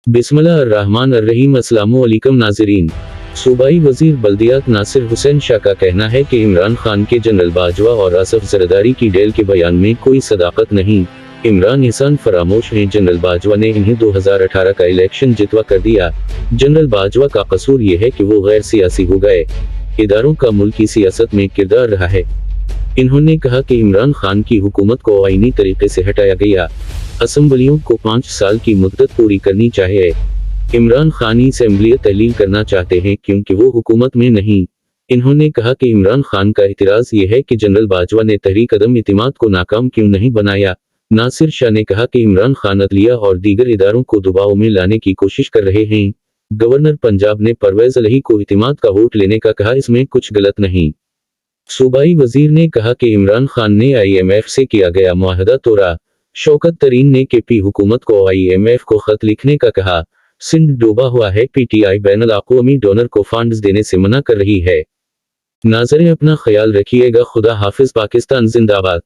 बिस्मिल्लाहिर्रहमानिर्रहीम। अस्सलामुअलैकुम नाज़रीन। सूबाई वज़ीर बल्दियात नासिर हुसैन शाह का कहना है कि इमरान खान के जनरल बाजवा और असफ ज़रदारी की डेल के बयान में कोई सदाकत नहीं। इमरान इंसान फरामोश हैं। जनरल बाजवा ने इन्हें 2018 का इलेक्शन जितवा कर दिया। जनरल बाजवा का कसूर ये है कि वो गैर सियासी हो गए। इदारों का मुल्की सियासत में किरदार रहा है। इन्होंने कहा कि इमरान खान की हुकूमत को आईनी तरीके से हटाया गया। असम्बलियों को 5 साल की मुद्दत पूरी करनी चाहिए। इमरान खान असेंबली तहलील करना चाहते हैं क्योंकि वो हुकूमत में नहीं। इन्होंने कहा कि इमरान खान का इतराज ये है कि जनरल बाजवा ने तहरीक अदम इतिमाद को नाकाम क्यों नहीं बनाया। नासिर शाह ने कहा कि इमरान खान अदलिया और दीगर इदारों को दबाव में लाने की कोशिश कर रहे हैं। गवर्नर पंजाब ने परवेज इलाही को इतिमाद का वोट लेने का कहा, इसमें कुछ गलत नहीं। सूबाई वजीर ने कहा कि इमरान खान ने IMF से किया गया मुआहदा तोड़ा। शौकत तरीन ने KP हुकूमत को IMF को खत लिखने का कहा। सिंध डूबा हुआ है। PTI बैनुल अक़वामी डोनर को फंड्स देने से मना कर रही है। नाज़रीन, अपना ख्याल रखिएगा। खुदा हाफिज। पाकिस्तान जिंदाबाद।